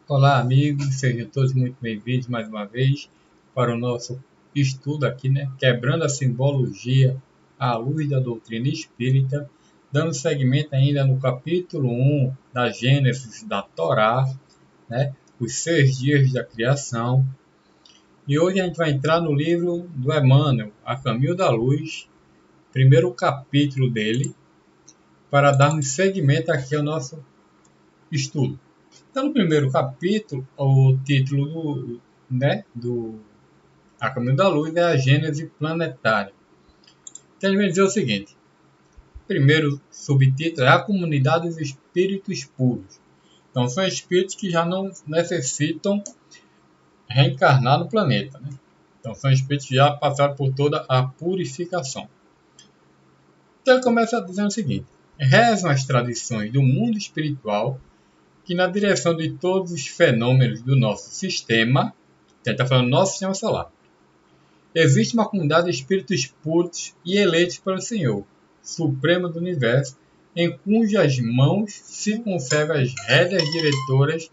Olá, amigos, sejam todos muito bem-vindos mais uma vez para o nosso estudo aqui, né? Quebrando a simbologia à luz da doutrina espírita, dando seguimento ainda no capítulo 1 da Gênesis da Torá, né? Os 6 dias da criação. E hoje a gente vai entrar no livro do Emmanuel, A Caminho da Luz, primeiro capítulo dele, para darmos seguimento aqui ao nosso estudo. Então, no primeiro capítulo, o título do A Caminho da Luz é a Gênese Planetária. Então, ele vai dizer o seguinte: primeiro subtítulo é a Comunidade dos Espíritos Puros. Então, são espíritos que já não necessitam reencarnar no planeta, né? Então, são espíritos que já passaram por toda a purificação. Então, ele começa dizendo o seguinte: rezam as tradições do mundo espiritual que na direção de todos os fenômenos do nosso sistema, ele está falando do nosso sistema solar, existe uma comunidade de espíritos puros e eleitos pelo Senhor, Supremo do Universo, em cujas mãos se conservam as rédeas diretoras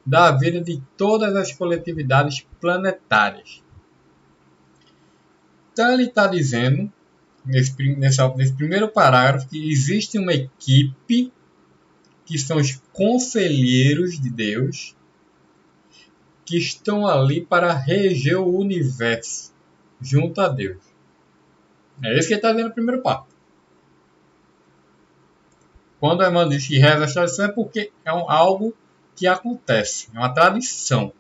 da vida de todas as coletividades planetárias. Então ele está dizendo, nesse primeiro parágrafo, que existe uma equipe que são os conselheiros de Deus, que estão ali para reger o universo, junto a Deus. É isso que ele está dizendo no primeiro passo. Quando o Emmanuel diz que reza as tradições, é porque é algo que acontece, é uma tradição.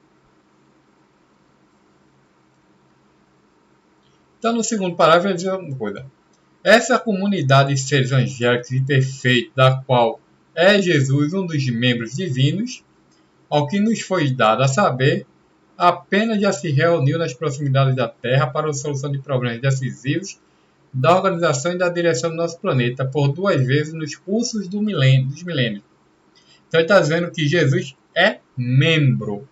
Então, no segundo parágrafo, ele diz uma coisa. Essa comunidade de seres angélicos e perfeitos, da qual é Jesus um dos membros divinos, ao que nos foi dado a saber, apenas já se reuniu nas proximidades da Terra para a solução de problemas decisivos da organização e da direção do nosso planeta por 2 vezes nos cursos dos milênios. Então ele está dizendo que Jesus é membro.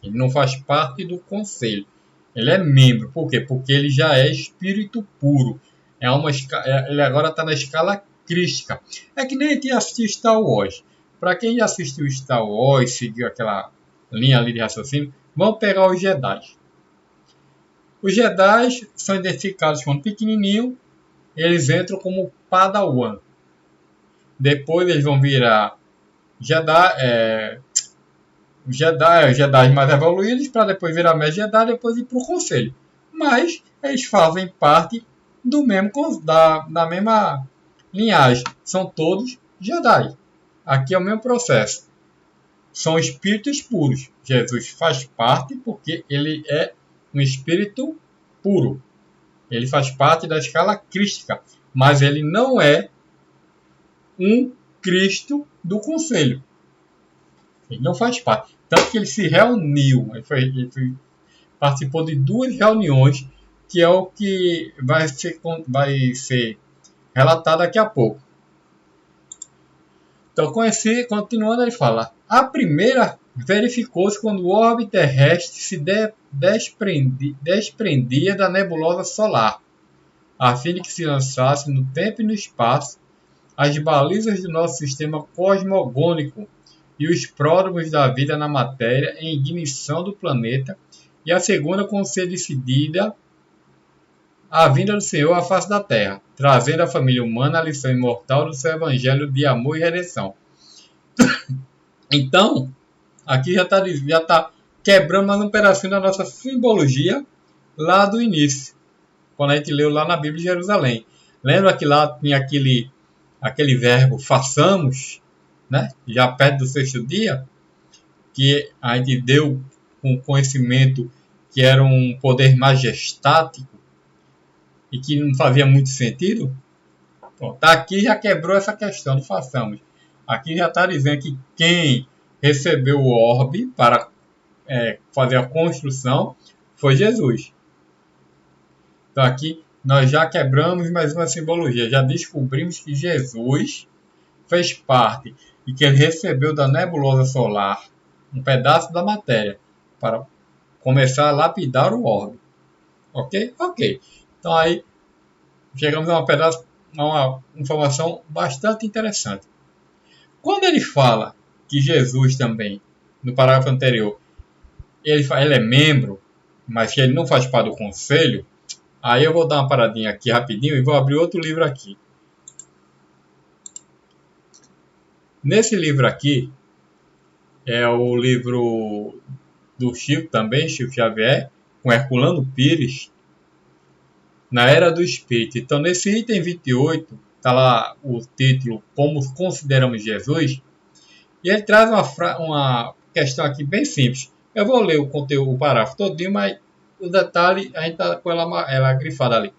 Ele não faz parte do conselho. Ele é membro. Por quê? Porque ele já é espírito puro. Ele agora está na escala crística. É que nem a gente assistiu Star Wars. Para quem já assistiu Star Wars, seguiu aquela linha ali de raciocínio, vamos pegar os Jedi. Os Jedi são identificados quando pequenininho, eles entram como Padawan. Depois eles vão virar Jedi mais evoluídos, para depois virar Mestre Jedi, depois ir para o Conselho. Mas eles fazem parte da mesma linhagem. São todos Jedi. Aqui é o mesmo processo. São espíritos puros. Jesus faz parte porque ele é um espírito puro. Ele faz parte da escala crística. Mas ele não é um Cristo do Conselho. Ele não faz parte. Tanto que ele se reuniu. Ele participou de 2 reuniões, que é o que vai ser relatado daqui a pouco. Então, continuando, ele fala: a primeira verificou-se quando o orbe terrestre se desprendia da nebulosa solar, a fim de que se lançasse no tempo e no espaço as balizas do nosso sistema cosmogônico e os pródromos da vida na matéria em ignição do planeta, e a segunda com ser decidida a vinda do Senhor à face da Terra, trazendo à família humana a lição imortal do seu evangelho de amor e redenção. Então, aqui já está quebrando mais um pedacinho da nossa simbologia lá do início, quando a gente leu lá na Bíblia de Jerusalém. Lembra que lá tinha aquele verbo façamos, né? Já perto do 6º dia, que a gente deu com conhecimento que era um poder majestático e que não fazia muito sentido. Pronto, aqui já quebrou essa questão do façamos. Aqui já está dizendo que quem recebeu o orbe para fazer a construção foi Jesus. Então aqui nós já quebramos mais uma simbologia. Já descobrimos que Jesus fez parte e que ele recebeu da nebulosa solar um pedaço da matéria para começar a lapidar o orbe. Ok? Ok. Então aí chegamos a uma informação bastante interessante. Quando ele fala que Jesus também no parágrafo anterior, ele é membro, mas que ele não faz parte do conselho, aí eu vou dar uma paradinha aqui rapidinho e vou abrir outro livro aqui. Nesse livro aqui, é o livro do Chico também, Chico Xavier, com Herculano Pires, Na Era do Espírito. Então, nesse item 28, está lá o título Como Consideramos Jesus, e ele traz uma questão aqui bem simples. Eu vou ler o conteúdo, o parágrafo todinho, mas o detalhe, a gente está com ela grifada ali.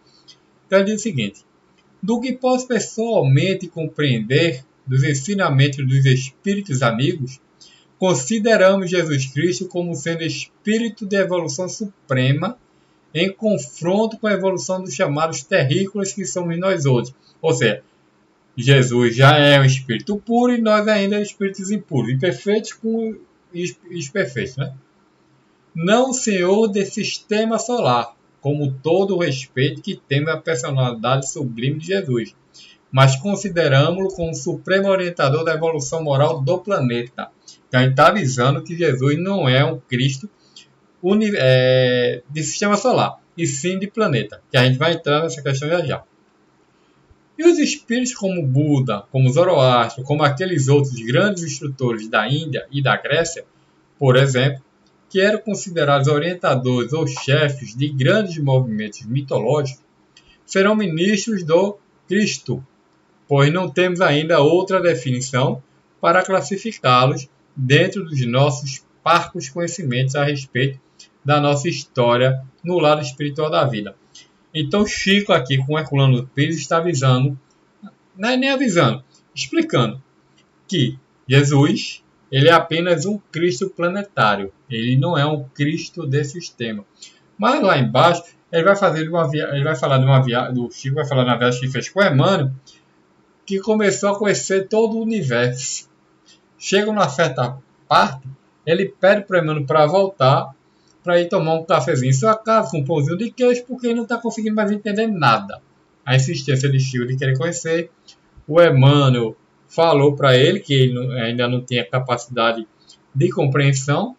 Então, ele diz o seguinte: do que posso pessoalmente compreender dos ensinamentos dos espíritos amigos, consideramos Jesus Cristo como sendo espírito de evolução suprema em confronto com a evolução dos chamados terrícolas que somos nós outros. Ou seja, Jesus já é um espírito puro e nós ainda espíritos impuros, imperfeitos com os perfeitos, né? Não senhor desse sistema solar, como todo o respeito que temos à personalidade sublime de Jesus, mas consideramos-lo como supremo orientador da evolução moral do planeta. Então, a gente está avisando que Jesus não é um Cristo de sistema solar, e sim de planeta, que a gente vai entrar nessa questão já. E os espíritos como Buda, como Zoroastro, como aqueles outros grandes instrutores da Índia e da Grécia, por exemplo, que eram considerados orientadores ou chefes de grandes movimentos mitológicos, serão ministros do Cristo, pois não temos ainda outra definição para classificá-los dentro dos nossos parcos conhecimentos a respeito da nossa história no lado espiritual da vida. Então, Chico aqui com Herculano Pires está avisando, não é nem avisando, explicando que Jesus ele é apenas um Cristo planetário, ele não é um Cristo de sistema. Mas lá embaixo ele vai falar de uma viagem, do Chico vai falar na viagem que fez com Emmanuel, que começou a conhecer todo o universo. Chega numa certa parte, ele pede para Emmanuel para voltar, para ir tomar um cafezinho em sua casa, com um pãozinho de queijo, porque ele não está conseguindo mais entender nada. A insistência de Chico de querer conhecer, o Emmanuel falou para ele que ele ainda não tinha capacidade de compreensão,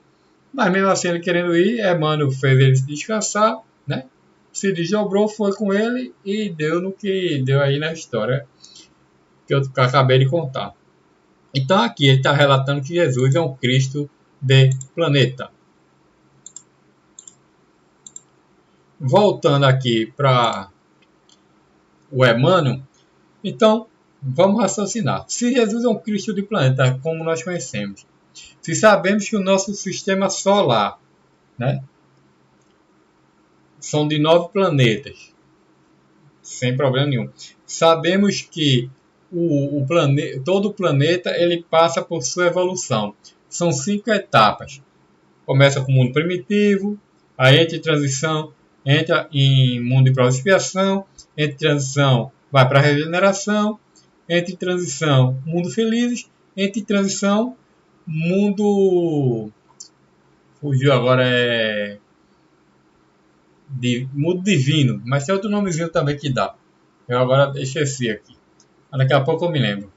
mas mesmo assim ele querendo ir, Emmanuel fez ele descansar, né? Se desdobrou, foi com ele e deu no que deu aí na história que eu acabei de contar. Então aqui ele está relatando que Jesus é um Cristo de planeta. Voltando aqui para o Emmanuel, então vamos raciocinar. Se Jesus é um Cristo de planeta, como nós conhecemos, se sabemos que o nosso sistema solar, né, são de 9 planetas, sem problema nenhum. Sabemos que todo o planeta ele passa por sua evolução. São 5 etapas. Começa com o mundo primitivo, aí entra em transição, entra em mundo de prova e expiação, entra em transição, vai para a regeneração, entra em transição, mundo felizes, entra em transição, mundo... Fugiu agora, mundo divino, mas tem outro nomezinho também que dá. Eu agora esqueci aqui. Daqui a pouco eu me lembro.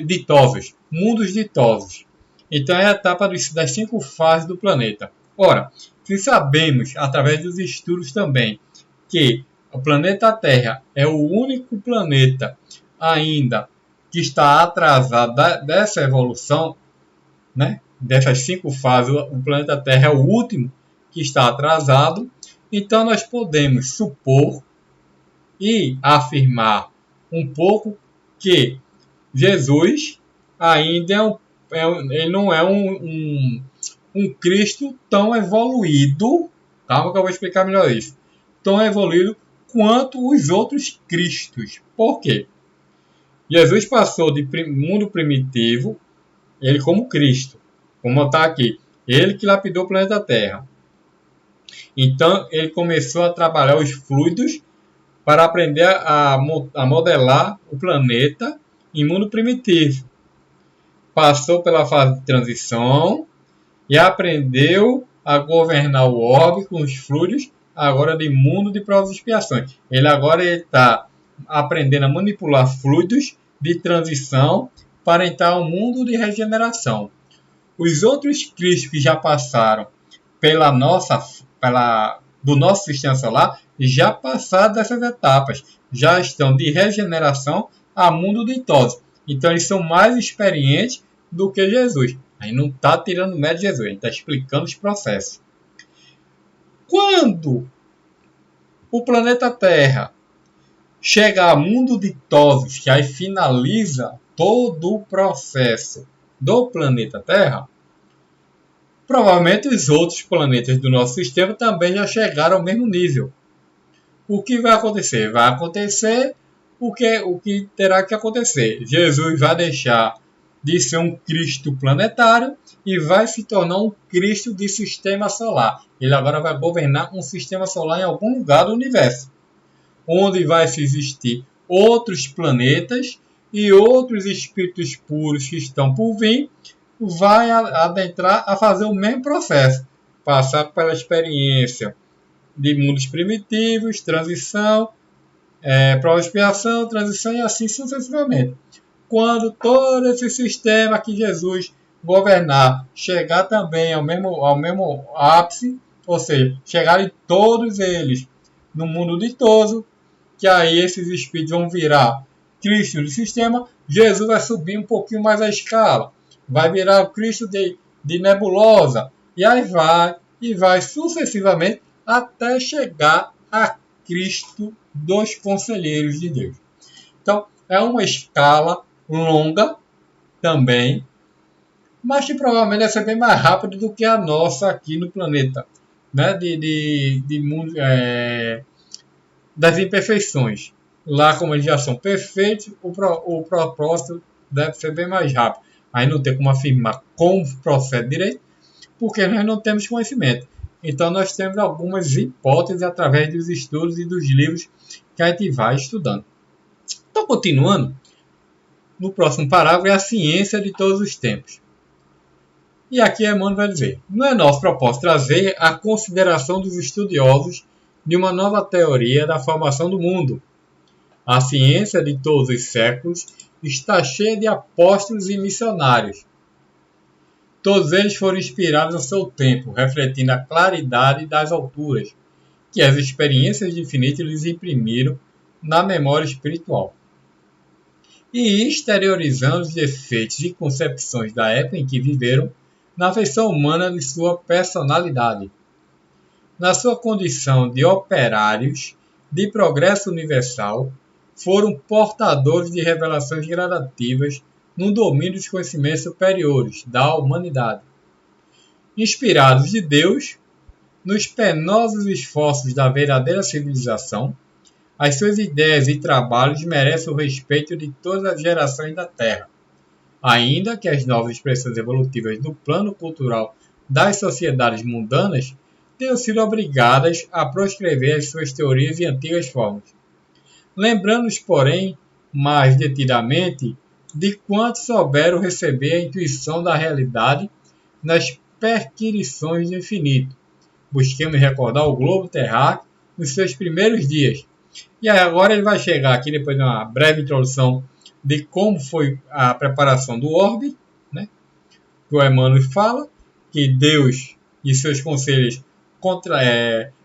Ditosos, mundos ditosos. Então é a etapa das 5 fases do planeta. Ora, se sabemos, através dos estudos também, que o planeta Terra é o único planeta ainda que está atrasado dessa evolução, né? Dessas 5 fases, o planeta Terra é o último que está atrasado. Então nós podemos supor e afirmar um pouco que Jesus ainda ele não é um Cristo tão evoluído, calma que eu vou explicar melhor isso, tão evoluído quanto os outros Cristos. Por quê? Jesus passou de mundo primitivo, ele como Cristo, como está aqui, ele que lapidou o planeta Terra. Então ele começou a trabalhar os fluidos para aprender a modelar o planeta em mundo primitivo. Passou pela fase de transição e aprendeu a governar o orbe com os fluidos, agora de mundo de provas e expiações. Ele agora está aprendendo a manipular fluidos de transição para entrar ao mundo de regeneração. Os outros cristos que já passaram do nosso sistema solar já passaram dessas etapas, já estão de regeneração a mundo ditoso. Então eles são mais experientes do que Jesus. Aí não está tirando mérito de Jesus, a gente está explicando os processos. Quando o planeta Terra chega a mundo ditosos, que aí finaliza todo o processo do planeta Terra, provavelmente os outros planetas do nosso sistema também já chegaram ao mesmo nível. O que vai acontecer? Vai acontecer o que terá que acontecer. Jesus vai deixar de ser um Cristo planetário e vai se tornar um Cristo de sistema solar. Ele agora vai governar um sistema solar em algum lugar do universo, onde vai existir outros planetas e outros espíritos puros que estão por vir, vai adentrar a fazer o mesmo processo, passar pela experiência de mundos primitivos, transição, prova de expiação, transição e assim sucessivamente. Quando todo esse sistema que Jesus governar chegar também ao mesmo ápice, ou seja, chegarem todos eles no mundo ditoso, que aí esses espíritos vão virar Cristo do sistema, Jesus vai subir um pouquinho mais a escala, vai virar o Cristo de nebulosa, e aí vai sucessivamente até chegar a Cristo dos conselheiros de Deus. Então, é uma escala longa também, mas que provavelmente vai ser bem mais rápido do que a nossa aqui no planeta, né? Das imperfeições. Lá, como eles já são perfeitos, o propósito deve ser bem mais rápido. Aí não tem como afirmar como procede direito, porque nós não temos conhecimento. Então, nós temos algumas hipóteses através dos estudos e dos livros que a gente vai estudando. Então, continuando, no próximo parágrafo é a ciência de todos os tempos. E aqui Emmanuel vai dizer: não é nosso propósito trazer a consideração dos estudiosos de uma nova teoria da formação do mundo. A ciência de todos os séculos está cheia de apóstolos e missionários. Todos eles foram inspirados a seu tempo, refletindo a claridade das alturas, que as experiências de infinito lhes imprimiram na memória espiritual. E exteriorizando os defeitos e concepções da época em que viveram, na feição humana de sua personalidade. Na sua condição de operários de progresso universal, foram portadores de revelações gradativas no domínio dos conhecimentos superiores da humanidade. Inspirados de Deus, nos penosos esforços da verdadeira civilização, as suas ideias e trabalhos merecem o respeito de todas as gerações da Terra, ainda que as novas expressões evolutivas no plano cultural das sociedades mundanas tenham sido obrigadas a proscrever as suas teorias e antigas formas. Lembrando-nos, porém, mais detidamente, de quanto souberam receber a intuição da realidade nas perquirições do infinito. Busquemos recordar o globo terráqueo nos seus primeiros dias. E agora ele vai chegar aqui, depois de uma breve introdução de como foi a preparação do orbe, né? Que o Emmanuel fala, que Deus e seus conselheiros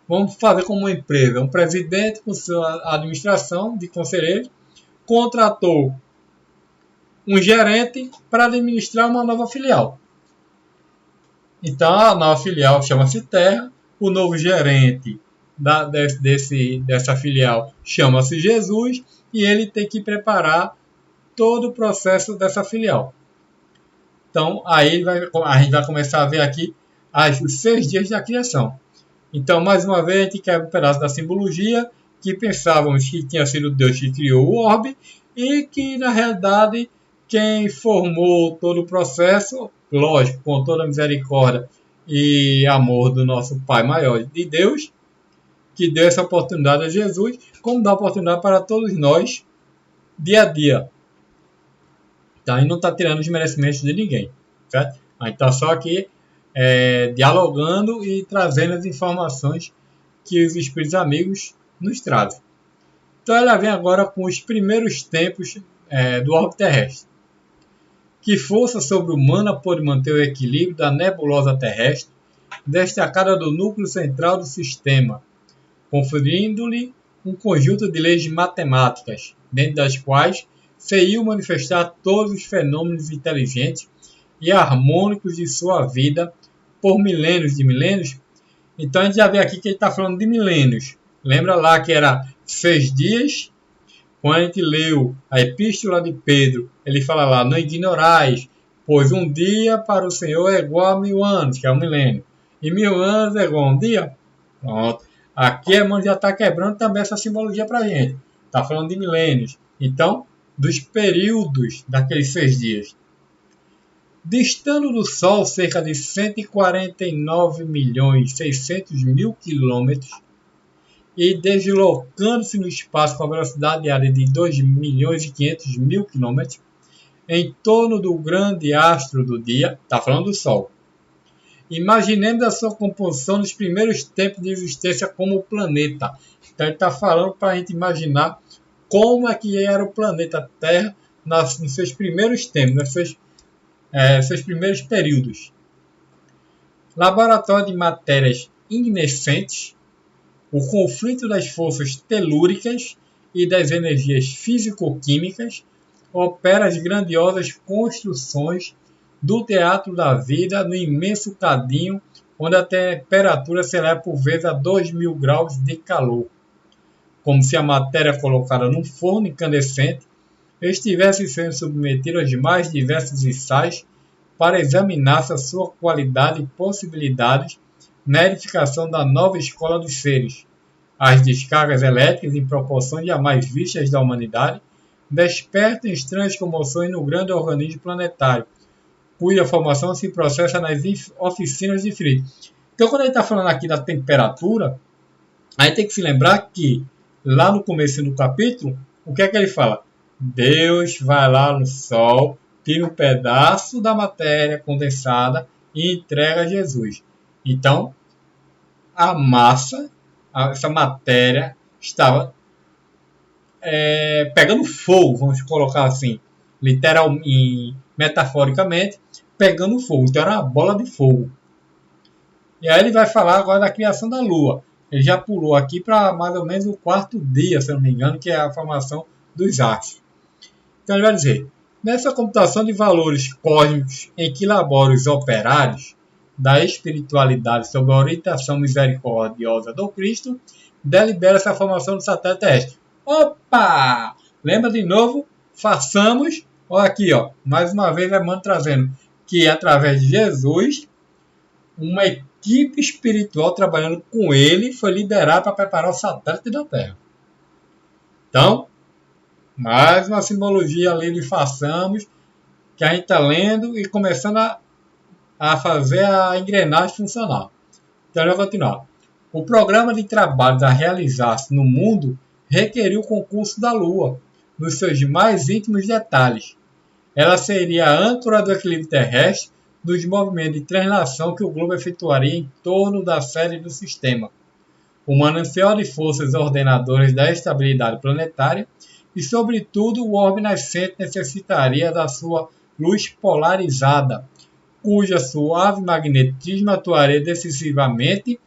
vamos fazer como uma empresa, um presidente com sua administração de conselheiros contratou um gerente para administrar uma nova filial. Então a nova filial chama-se Terra, o novo gerente dessa filial chama-se Jesus e ele tem que preparar todo o processo dessa filial. Então aí a gente vai começar a ver aqui os 6 dias da criação. Então, mais uma vez, a gente quebra um pedaço da simbologia, que pensávamos que tinha sido Deus que criou o orbe, e que, na realidade, quem formou todo o processo, lógico, com toda a misericórdia e amor do nosso Pai maior de Deus, que deu essa oportunidade a Jesus, como dá oportunidade para todos nós, dia a dia. Então, a gente não está tirando os merecimentos de ninguém, certo? A gente está só aqui dialogando e trazendo as informações que os espíritos amigos nos trazem. Então ela vem agora com os primeiros tempos do orbe terrestre, Que força sobre-humana pôde manter o equilíbrio da nebulosa terrestre, destacada do núcleo central do sistema, conferindo-lhe um conjunto de leis matemáticas, dentro das quais se iam manifestar todos os fenômenos inteligentes e harmônicos de sua vida por milênios de milênios? Então a gente já vê aqui que ele está falando de milênios. Lembra lá que era 6 dias? Quando a gente leu a Epístola de Pedro, ele fala lá, não ignorais, pois um dia para o Senhor é igual a 1000 anos, que é um milênio. E 1000 anos é igual a um dia? Pronto. Aqui a mão já está quebrando também essa simbologia para a gente. Está falando de milênios. Então, dos períodos daqueles 6 dias. Distando do Sol cerca de 149.600.000 quilômetros e deslocando-se no espaço com a velocidade diária de 2.500.000 quilômetros, em torno do grande astro do dia, está falando do Sol. Imaginemos a sua composição nos primeiros tempos de existência como planeta. Então ele está falando para a gente imaginar como é que era o planeta Terra nos seus primeiros tempos, nos seus primeiros períodos. Laboratório de matérias ignescentes, o conflito das forças telúricas e das energias físico-químicas opera as grandiosas construções do teatro da vida no imenso cadinho onde a temperatura se eleva por vezes a 2.000 graus de calor, como se a matéria colocada num forno incandescente estivesse sendo submetida aos mais diversos ensaios para examinar-se a sua qualidade e possibilidades na edificação da nova escola dos seres. As descargas elétricas em proporções jamais vistas da humanidade despertam estranhas comoções no grande organismo planetário, cuja formação se processa nas oficinas de frio. Então, quando a gente está falando aqui da temperatura, a gente tem que se lembrar que, lá no começo do capítulo, o que é que ele fala? Deus vai lá no Sol, tira um pedaço da matéria condensada e entrega a Jesus. Então, a massa, essa matéria, estava pegando fogo, vamos colocar assim, literalmente, metaforicamente, pegando fogo. Então era uma bola de fogo. E aí ele vai falar agora da criação da Lua. Ele já pulou aqui para mais ou menos o 4º dia, se eu não me engano, que é a formação dos astros. Então ele vai dizer, nessa computação de valores cósmicos em que labora os operários da espiritualidade sob a orientação misericordiosa do Cristo, delibera-se a formação do satélite terrestre. Opa! Lembra de novo? Façamos, olha aqui, ó, mais uma vez Emmanuel trazendo que através de Jesus, uma equipe espiritual trabalhando com ele foi liderada para preparar o satélite da Terra. Então, mais uma simbologia ali de façamos, que a gente está lendo e começando a fazer a engrenagem funcionar. Então, ele vai continuar. O programa de trabalhos a realizar-se no mundo requeriu o concurso da Lua, nos seus mais íntimos detalhes. Ela seria a âncora do equilíbrio terrestre dos movimentos de translação que o globo efetuaria em torno da sede do sistema, o manancial de forças ordenadoras da estabilidade planetária e, sobretudo, o orbe nascente necessitaria da sua luz polarizada, cuja suave magnetismo atuaria decisivamente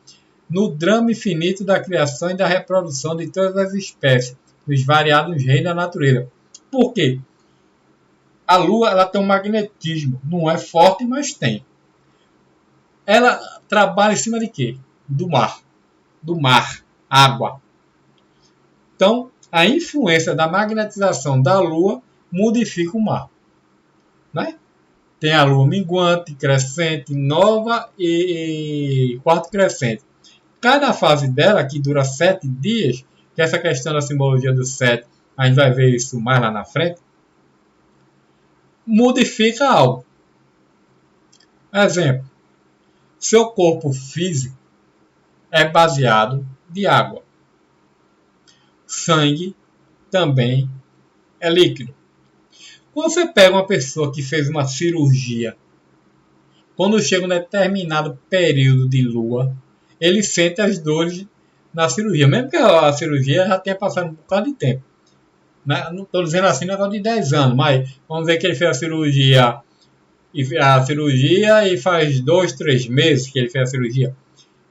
no drama infinito da criação e da reprodução de todas as espécies, dos variados reinos da natureza. Por quê? A Lua ela tem um magnetismo, não é forte, mas tem. Ela trabalha em cima de quê? Do mar, água. Então, a influência da magnetização da Lua modifica o mar. Né? Tem a Lua minguante, crescente, nova e quarto crescente. Cada fase dela, que dura 7 dias, que essa questão da simbologia do 7, a gente vai ver isso mais lá na frente, modifica algo. Exemplo, seu corpo físico é baseado de água. Sangue também é líquido. Quando você pega uma pessoa que fez uma cirurgia, quando chega um determinado período de lua, ele sente as dores na cirurgia, mesmo que a cirurgia já tenha passado um bocado de tempo. Não estou dizendo assim, negócio de 10 anos, mas vamos dizer que ele fez a cirurgia e a cirurgia e faz 2, 3 meses que ele fez a cirurgia.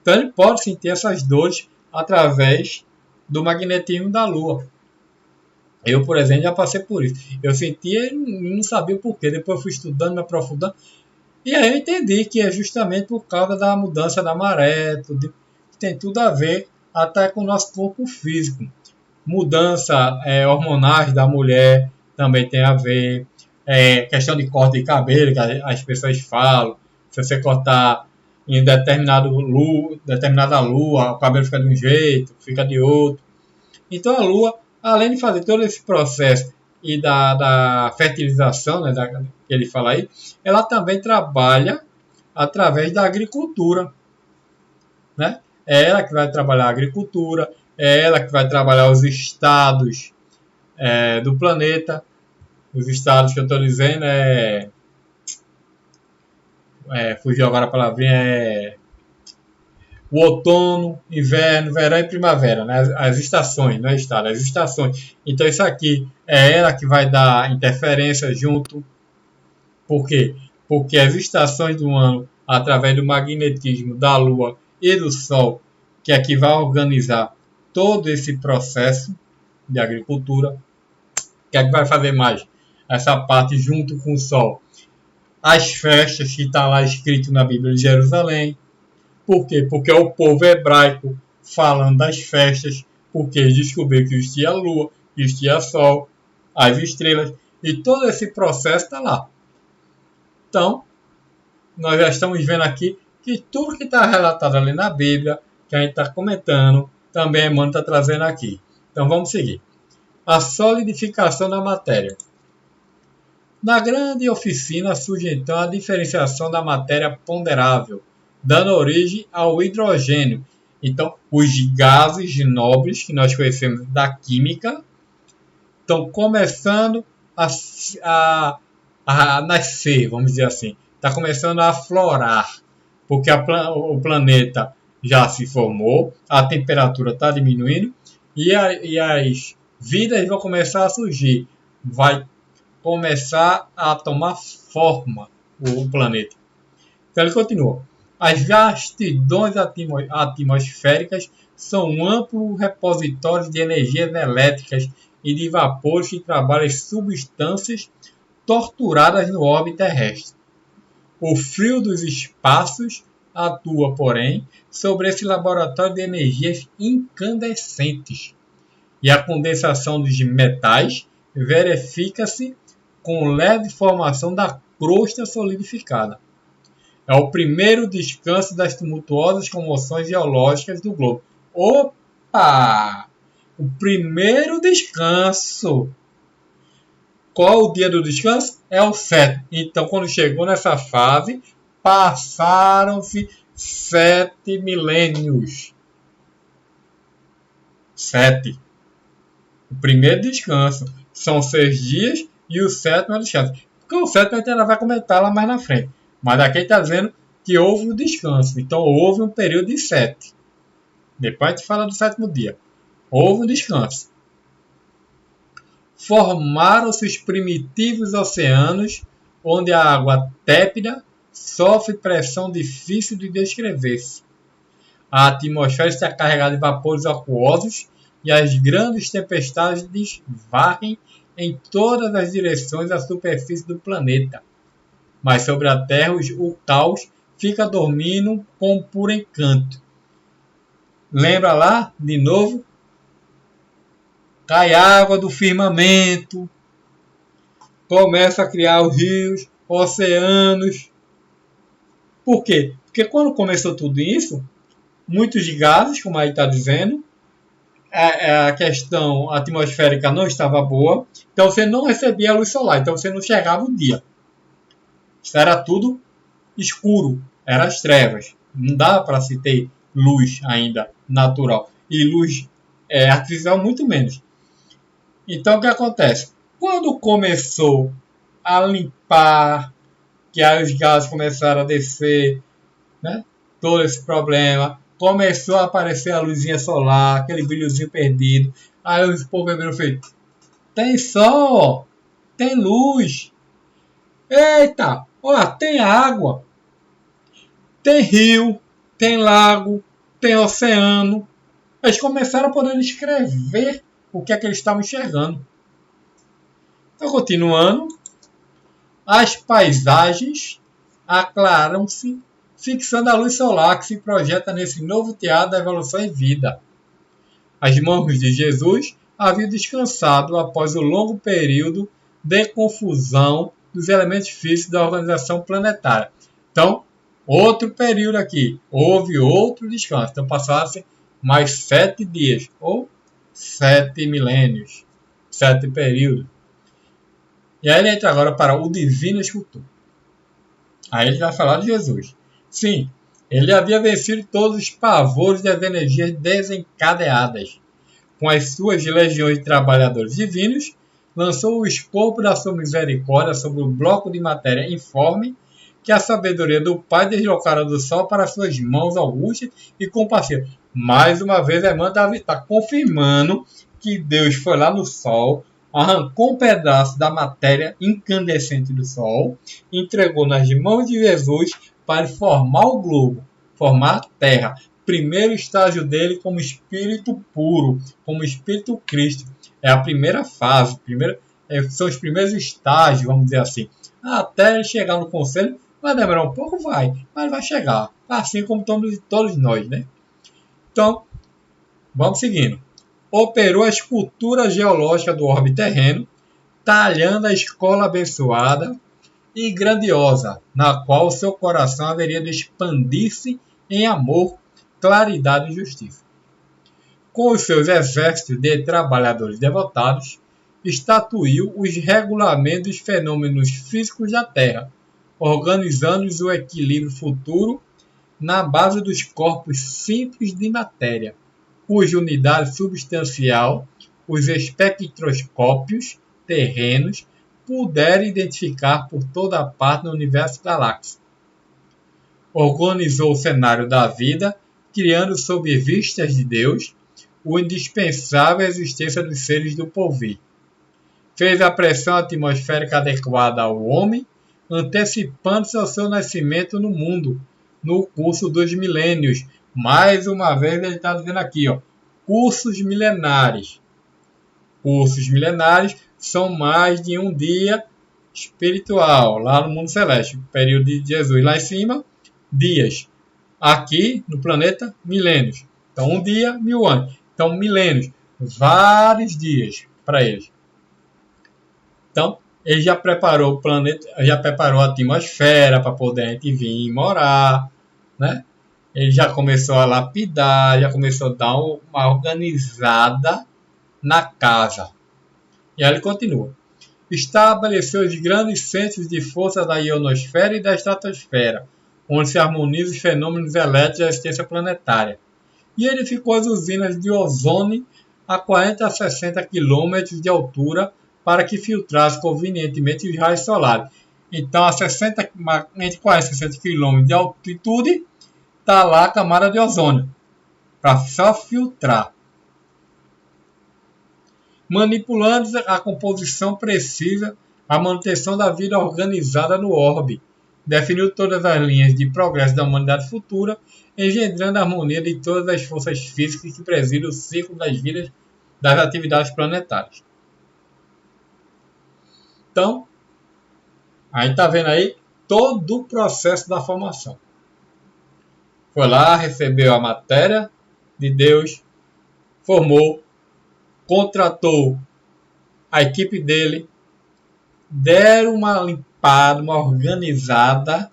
Então ele pode sentir essas dores através do magnetismo da Lua. Eu, por exemplo, já passei por isso. Eu sentia e não sabia o porquê. Depois eu fui estudando, me aprofundando. E aí eu entendi que é justamente por causa da mudança da maré. Tudo, tem tudo a ver até com o nosso corpo físico. Mudança hormonais da mulher também tem a ver. Questão de corte de cabelo, que as pessoas falam. Se você cortar em determinada lua, o cabelo fica de um jeito, fica de outro. Então a lua, além de fazer todo esse processo e da fertilização, né, que ele fala aí, ela também trabalha através da agricultura. Né? É ela que vai trabalhar a agricultura, é ela que vai trabalhar os estados do planeta. Os estados que eu estou dizendo fugiu agora a palavrinha, o outono, inverno, verão e primavera, né? As estações, não é estado, as estações. Então isso aqui é ela que vai dar interferência junto. Por quê? Porque as estações do ano, através do magnetismo da Lua e do Sol, que é que vai organizar todo esse processo de agricultura, que é que vai fazer mais essa parte junto com o Sol. As festas que está lá escrito na Bíblia de Jerusalém. Por quê? Porque é o povo hebraico falando das festas, porque eles descobriram que existia a lua, que existia sol, as estrelas, e todo esse processo está lá. Então, nós já estamos vendo aqui que tudo que está relatado ali na Bíblia, que a gente está comentando, também Emmanuel está trazendo aqui. Então, vamos seguir. A solidificação da matéria. Na grande oficina surge então a diferenciação da matéria ponderável, dando origem ao hidrogênio. Então, os gases nobres que nós conhecemos da química estão começando a nascer, vamos dizer assim. Está começando a aflorar, porque o planeta já se formou, a temperatura está diminuindo e as vidas vão começar a surgir. Vai começar a tomar forma o planeta. Então ele continua. As vastidões atmosféricas são um amplo repositório de energias elétricas e de vapores que trabalham as substâncias torturadas no orbe terrestre. O frio dos espaços atua, porém, sobre esse laboratório de energias incandescentes. E a condensação dos metais verifica-se com leve formação da crosta solidificada. É o primeiro descanso das tumultuosas comoções geológicas do globo. Opa! O primeiro descanso. Qual o dia do descanso? É o 7. Então, quando chegou nessa fase, passaram-se 7 milênios. 7. O primeiro descanso são 6 dias e o 7º é o descanso. Porque o 7º a gente ainda vai comentar lá mais na frente. Mas aqui está dizendo que houve um descanso. Então houve um período de 7. Depois a gente fala do 7º dia. Houve um descanso. Formaram-se os primitivos oceanos, onde a água tépida sofre pressão difícil de descrever-se. A atmosfera está carregada de vapores aquosos e as grandes tempestades varrem em todas as direções a superfície do planeta. Mas sobre a Terra o caos fica dormindo com puro encanto. Lembra lá, de novo? Cai água do firmamento, começa a criar os rios, oceanos. Por quê? Porque quando começou tudo isso, muitos gases, como aí está dizendo, a questão atmosférica não estava boa, então você não recebia a luz solar, então você não chegava o dia. Isso era tudo escuro, eram as trevas. Não dava para se ter luz ainda natural. E luz artificial muito menos. Então o que acontece? Quando começou a limpar, que aí os gases começaram a descer, né? Todo esse problema, começou a aparecer a luzinha solar, aquele brilhozinho perdido. Aí os povos viram e falaram, tem sol, tem luz. Eita, Olha, tem água, tem rio, tem lago, tem oceano. Eles começaram a poder escrever o que é que eles estavam enxergando. Então, continuando, as paisagens aclaram-se, fixando a luz solar que se projeta nesse novo teatro da evolução em vida. As mãos de Jesus haviam descansado após o longo período de confusão dos elementos físicos da organização planetária. Então, outro período aqui, houve outro descanso. Então, passaram-se mais 7 dias, ou 7 milênios, 7 períodos. E aí ele entra agora para o divino escultor. Aí ele vai falar de Jesus. Sim, ele havia vencido todos os pavores das energias desencadeadas. Com as suas legiões de trabalhadores divinos, lançou o escopo da sua misericórdia sobre o bloco de matéria informe que a sabedoria do Pai deslocara do sol para suas mãos augustas e compassivas. Mais uma vez, Emmanuel está confirmando que Deus foi lá no sol, arrancou um pedaço da matéria incandescente do sol, entregou nas mãos de Jesus para formar o globo, formar a terra. Primeiro estágio dele como espírito puro, como espírito Cristo. É a primeira fase, são os primeiros estágios, vamos dizer assim. Até ele chegar no conselho, vai demorar um pouco, mas vai chegar. Assim como todos nós, né? Então, vamos seguindo. Operou a escultura geológica do orbe terreno, talhando a escola abençoada e grandiosa, na qual seu coração haveria de expandir-se em amor, claridade e justiça. Com os seus exércitos de trabalhadores devotados, estatuiu os regulamentos dos fenômenos físicos da Terra, organizando-os o equilíbrio futuro na base dos corpos simples de matéria, cuja unidade substancial os espectroscópios terrenos puderam identificar por toda parte no universo galáctico. Organizou o cenário da vida, criando sob vistas de Deus o indispensável existência dos seres do porvir. Fez a pressão atmosférica adequada ao homem, antecipando-se ao seu nascimento no mundo, no curso dos milênios. Mais uma vez ele está dizendo aqui, cursos milenares. Cursos milenares são mais de um dia espiritual, lá no mundo celeste. O período de Jesus lá em cima, dias. Aqui no planeta, milênios. Então, um dia, 1000 anos. Então, milênios. Vários dias para eles. Então, ele já preparou o planeta, já preparou a atmosfera para poder a gente vir morar, né? Ele já começou a lapidar, já começou a dar uma organizada na casa. E aí ele continua. Estabeleceu os grandes centros de força da ionosfera e da estratosfera, onde se harmonizam os fenômenos elétricos da existência planetária. E edificou as usinas de ozônio a 40 a 60 quilômetros de altura para que filtrasse convenientemente os raios solares. Então, a 60, entre 40 e 60 quilômetros de altitude, está lá a camada de ozônio, para só filtrar. Manipulando a composição precisa, a manutenção da vida organizada no orbe. Definiu todas as linhas de progresso da humanidade futura, engendrando a harmonia de todas as forças físicas que presidem o ciclo das vidas das atividades planetárias. Então, a gente está vendo aí todo o processo da formação. Foi lá, recebeu a matéria de Deus, formou, contratou a equipe dele, deram uma limpada, uma organizada,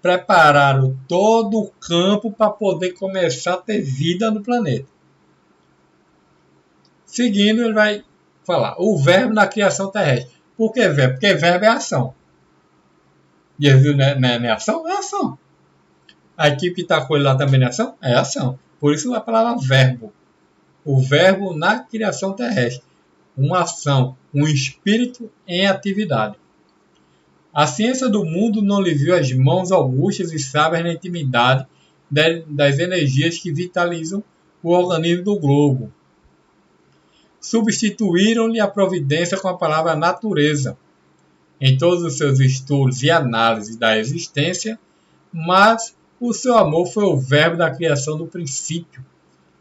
prepararam todo o campo para poder começar a ter vida no planeta. Seguindo, ele vai falar o verbo na criação terrestre. Por que verbo? Porque verbo é ação. Jesus não é ação? É ação. A equipe que está com ele lá também é ação? É ação. Por isso a palavra verbo. O verbo na criação terrestre. Uma ação, um espírito em atividade. A ciência do mundo não lhe viu as mãos augustas e sábias na intimidade das energias que vitalizam o organismo do globo. Substituíram-lhe a providência com a palavra natureza. em todos os seus estudos e análises da existência, mas o seu amor foi o verbo da criação do princípio,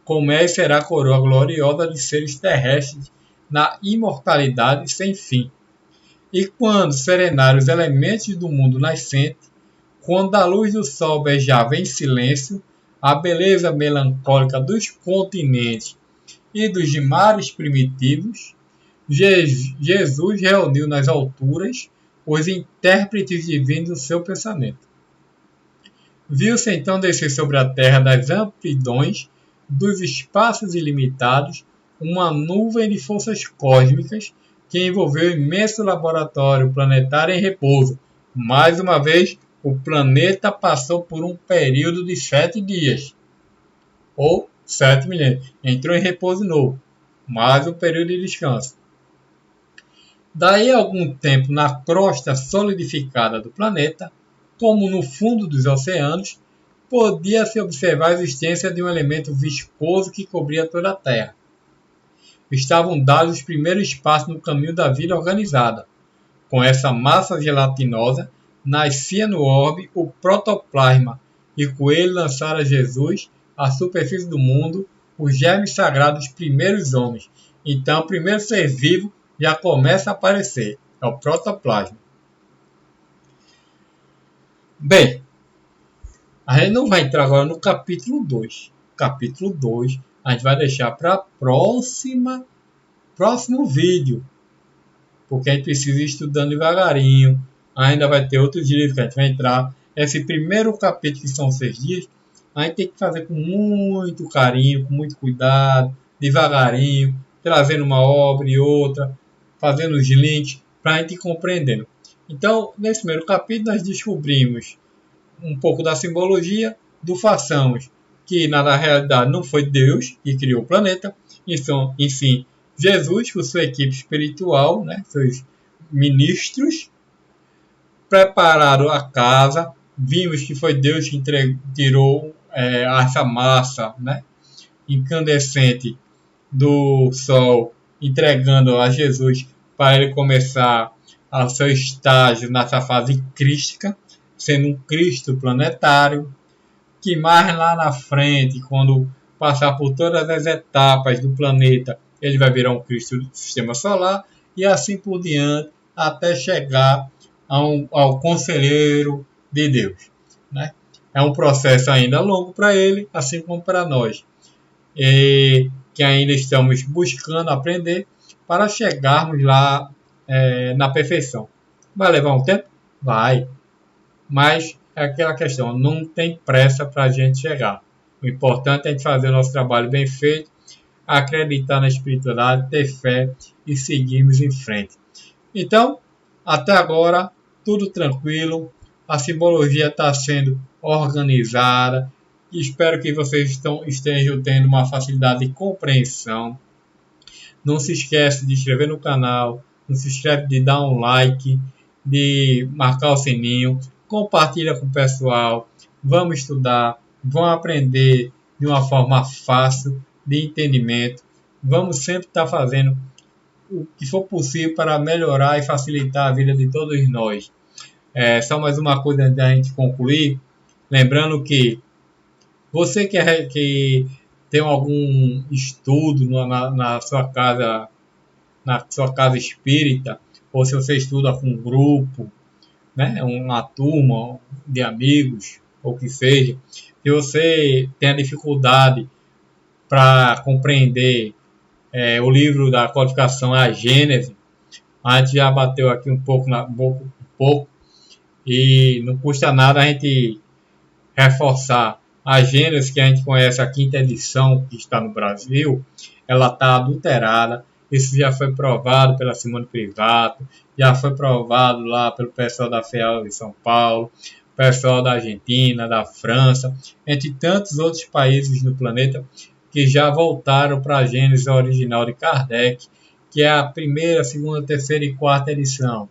como é e será a coroa gloriosa de seres terrestres na imortalidade sem fim. E quando serenar os elementos do mundo nascente, quando a luz do sol beijava em silêncio a beleza melancólica dos continentes e dos mares primitivos, Jesus reuniu nas alturas os intérpretes divinos do seu pensamento. Viu-se então descer sobre a terra das amplidões dos espaços ilimitados uma nuvem de forças cósmicas que envolveu o imenso laboratório planetário em repouso. Mais uma vez, o planeta passou por um período de 7 dias, ou 7 milênios. Entrou em repouso novo, mais um período de descanso. Daí a algum tempo, na crosta solidificada do planeta, como no fundo dos oceanos, podia-se observar a existência de um elemento viscoso que cobria toda a Terra. Estavam dados os primeiros passos no caminho da vida organizada. Com essa massa gelatinosa, nascia no orbe o protoplasma, e com ele lançara Jesus à superfície do mundo os germes sagrados dos primeiros homens. Então, o primeiro ser vivo já começa a aparecer, é o protoplasma. Bem, a gente não vai entrar agora no capítulo 2. Capítulo 2 a gente vai deixar para próximo vídeo, porque a gente precisa ir estudando devagarinho. Ainda vai ter outros livros que a gente vai entrar. Esse primeiro capítulo, que são 6 dias, a gente tem que fazer com muito carinho, com muito cuidado, devagarinho, trazendo uma obra e outra, fazendo os links para a gente ir compreendendo. Então, nesse primeiro capítulo, nós descobrimos um pouco da simbologia do façamos, que na realidade não foi Deus que criou o planeta, então, enfim, Jesus, com sua equipe espiritual, né, seus ministros, prepararam a casa. Vimos que foi Deus que tirou essa massa, né, incandescente do sol, entregando a Jesus para ele começar o seu estágio nessa fase crística, sendo um Cristo planetário, que mais lá na frente, quando passar por todas as etapas do planeta, ele vai virar um Cristo do sistema solar, e assim por diante, até chegar ao conselheiro de Deus, né? É um processo ainda longo para ele, assim como para nós, que ainda estamos buscando aprender para chegarmos lá na perfeição. Vai levar um tempo? Vai. Mas é aquela questão, não tem pressa para a gente chegar. O importante é a gente fazer o nosso trabalho bem feito, acreditar na espiritualidade, ter fé e seguirmos em frente. Então, até agora, tudo tranquilo, a simbologia está sendo organizada, e espero que vocês estejam tendo uma facilidade de compreensão. Não se esqueça de inscrever no canal, não se esqueça de dar um like, de marcar o sininho, compartilha com o pessoal, vamos estudar, vamos aprender de uma forma fácil, de entendimento, vamos sempre estar fazendo o que for possível para melhorar e facilitar a vida de todos nós. Só mais uma coisa antes da gente concluir, lembrando que você que tem algum estudo na sua casa espírita, ou se você estuda com um grupo, né, uma turma de amigos, ou que seja, se você tem a dificuldade para compreender o livro da codificação, a Gênese, a gente já bateu aqui um pouco, e não custa nada a gente reforçar. A Gênese, que a gente conhece, a quinta edição que está no Brasil, ela está adulterada. Isso já foi provado pela Simone Privato, já foi provado lá pelo pessoal da FEAL de São Paulo, pessoal da Argentina, da França, entre tantos outros países no planeta que já voltaram para a Gênese original de Kardec, que é a primeira, segunda, terceira e quarta edição.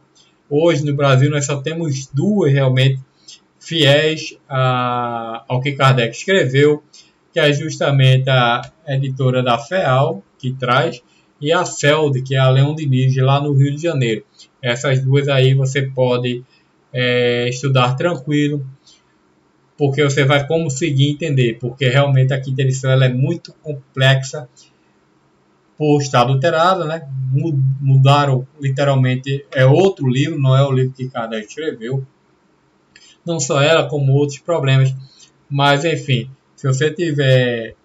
Hoje no Brasil nós só temos 2 realmente fiéis ao que Kardec escreveu, que é justamente a editora da FEAL, que traz, e a CELD, que é a Leão Diniz, lá no Rio de Janeiro. Essas duas aí você pode estudar tranquilo, porque você vai conseguir entender, porque realmente a quinta edição ela é muito complexa por estar adulterada, né? Mudaram literalmente, é outro livro, não é o livro que Kardec escreveu, não só ela, como outros problemas, mas enfim, se você tiver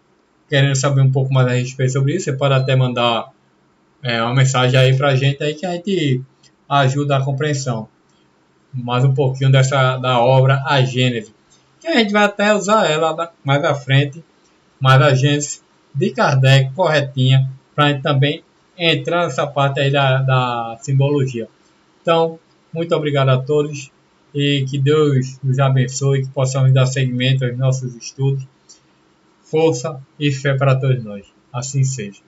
querendo saber um pouco mais a respeito sobre isso, você pode até mandar uma mensagem aí pra gente aí que a gente ajuda a compreensão mais um pouquinho da obra A Gênese, que a gente vai até usar ela mais à frente, mas a Gênese de Kardec corretinha, para a gente também entrar nessa parte aí da simbologia. Então, muito obrigado a todos e que Deus nos abençoe, que possamos dar seguimento aos nossos estudos. Força e fé para todos nós. Assim seja.